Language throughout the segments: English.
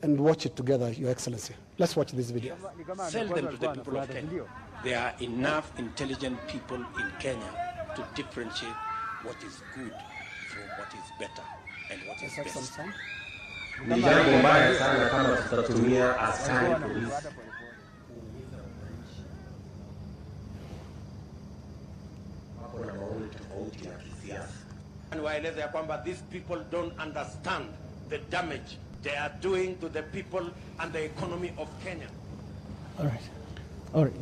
And watch it together, Your Excellency. Let's watch this video. Sell them to the people of Kenya. There are enough intelligent people in Kenya to differentiate what is good from what is better and what is best. Ni jambo mbaya sana kama tutatumia askari polisi. Hapo na maoni tofauti ya kisiasa. And waeleza ya kwamba these people don't understand the damage they are doing to the people and the economy of Kenya. All right. All right.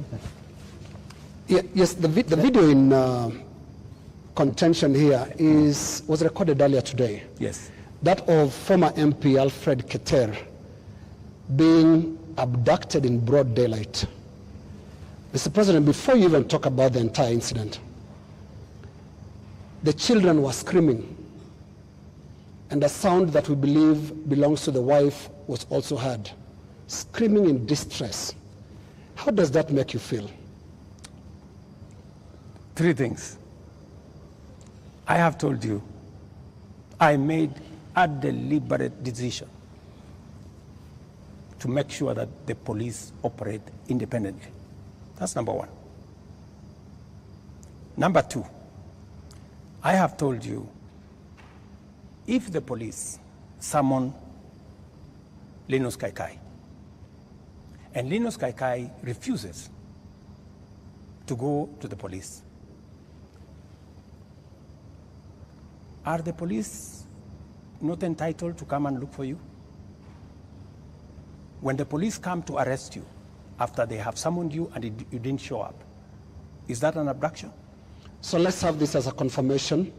Yeah, yes, the video in contention here was recorded earlier today. Yes. That of former MP Afred Keter being abducted in broad daylight. Mr. President, before you even talk about the entire incident, the children were screaming, and a sound that we believe belongs to the wife was also heard, screaming in distress. How does that make you feel? Three things. I have told you, I made a deliberate decision to make sure that the police operate independently. That's number one. Number two, I have told you, if the police summon Linus Kaikai, and Linus Kaikai refuses to go to the police, are the police not entitled to come and look for you? When the police come to arrest you after they have summoned you and you didn't show up, is that an abduction? So let's have this as a confirmation.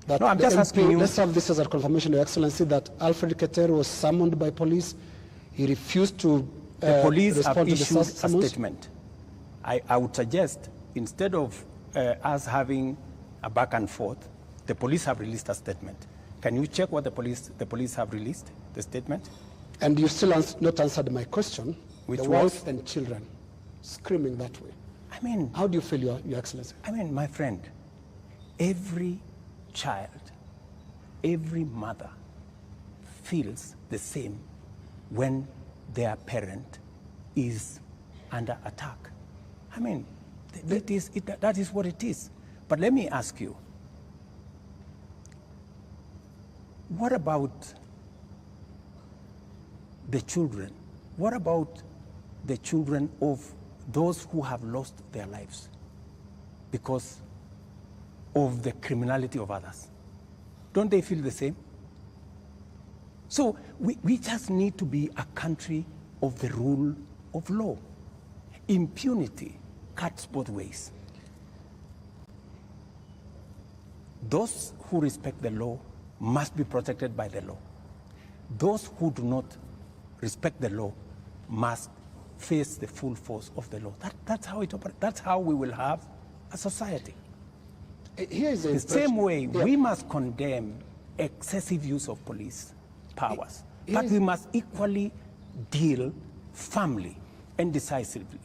That no, I'm just asking you. Let's have this as a confirmation, Your Excellency, that Afred Keter was summoned by police. He refused to the police respond have to issued the a summons. statement. I would suggest, instead of us having a back and forth, the police have released a statement. Can you check what the police have released, the statement? And you still not answered my question. Which the was? wife and children screaming that way. I mean, how do you feel, Your Excellency? I mean, my friend, every child, every mother feels the same when their parent is under attack. I mean, that is what it is. But let me ask you, what about the children? What about the children of those who have lost their lives because of the criminality of others? Don't they feel the same? So we just need to be a country of the rule of law. Impunity cuts both ways. Those who respect the law must be protected by the law. Those who do not respect the law must face the full force of the law. That's how it operates. That's how we will have a society. Here is the same way, we must condemn excessive use of police powers, but we must equally deal firmly and decisively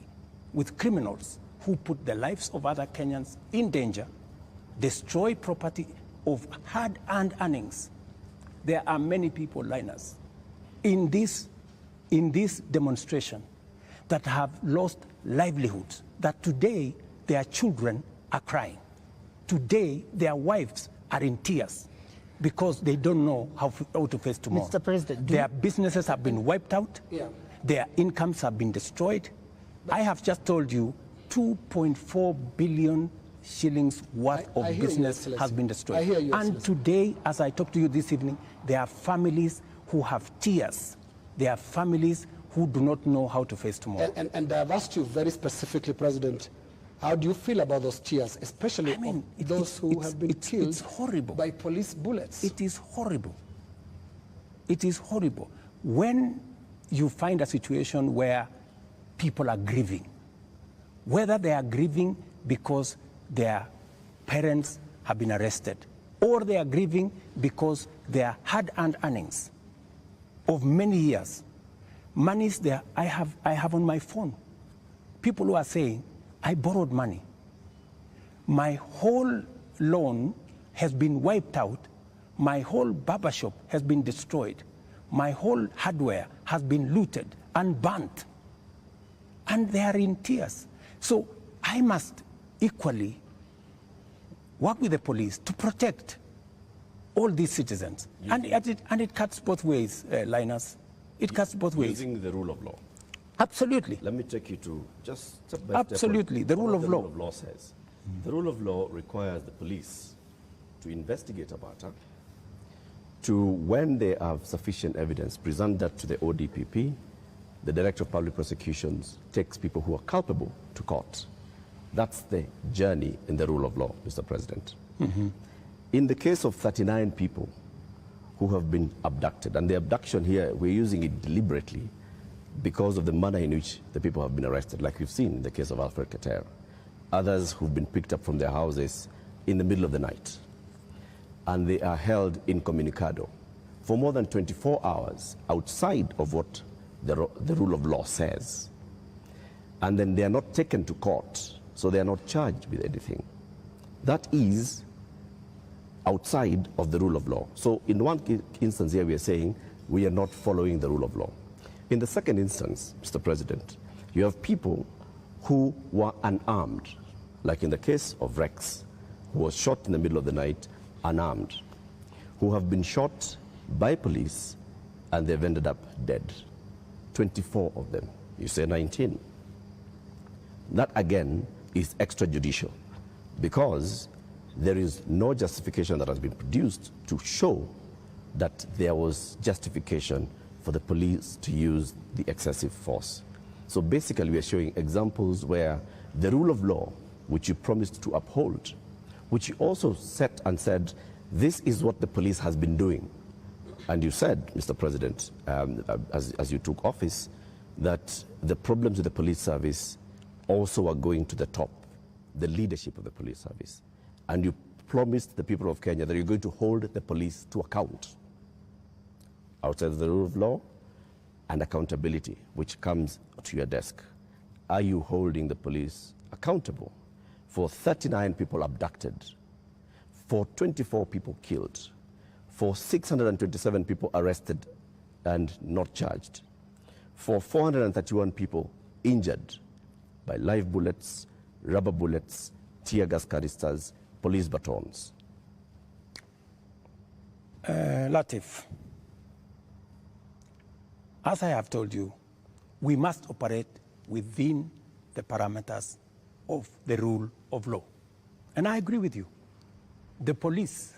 with criminals who put the lives of other Kenyans in danger, destroy property of hard-earned earnings. There are many people, Linus, in this demonstration that have lost livelihoods, that today their children are crying. Today their wives are in tears because they don't know how to face tomorrow. Mr. President, their businesses have been wiped out. Yeah. Their incomes have been destroyed. I have just told you 2.4 billion shillings worth of business has been destroyed. I hear you, and today, as I talk to you this evening, there are families who have tears. There are families who do not know how to face tomorrow. And I've asked you very specifically, President, how do you feel about those tears, especially those who have been killed by police bullets? It is horrible. It is horrible. When you find a situation where people are grieving, whether they are grieving because their parents have been arrested, or they are grieving because their hard-earned earnings of many years, monies there, I have on my phone, people who are saying, I borrowed money. My whole loan has been wiped out. My whole barbershop has been destroyed. My whole hardware has been looted and burnt. And they are in tears. So I must equally work with the police to protect all these citizens. And it cuts both ways, Linus. It cuts both ways. Using the rule of law. Absolutely. Let me take you to just step by step. Absolutely. The rule of law. The rule of law says. The rule of law requires the police to investigate a matter, to, when they have sufficient evidence, present that to the ODPP. The Director of Public Prosecutions takes people who are culpable to court. That's the journey in the rule of law, Mr. President. In the case of 39 people who have been abducted, and the abduction here, we're using it deliberately because of the manner in which the people have been arrested, like we've seen in the case of Afred Keter. Others who've been picked up from their houses in the middle of the night, and they are held incommunicado for more than 24 hours outside of what the rule of law says. And then they are not taken to court, so they are not charged with anything. That is outside of the rule of law. So in one instance here, we are saying we are not following the rule of law. In the second instance, Mr. President, you have people who were unarmed, like in the case of Rex, who was shot in the middle of the night, unarmed, who have been shot by police and they've ended up dead. 24 of them. You say 19. That again is extrajudicial, because there is no justification that has been produced to show that there was justification for the police to use the excessive force. So basically we are showing examples where the rule of law, which you promised to uphold, which you also set and said, this is what the police has been doing. And you said, Mr. President, as you took office, that the problems with the police service also are going to the top, the leadership of the police service. And you promised the people of Kenya that you're going to hold the police to account outside of the rule of law and accountability, which comes to your desk. Are you holding the police accountable for 39 people abducted, for 24 people killed, for 627 people arrested and not charged, for 431 people injured by live bullets, rubber bullets, tear gas canisters, police batons? Latif, as I have told you, we must operate within the parameters of the rule of law. And I agree with you. The police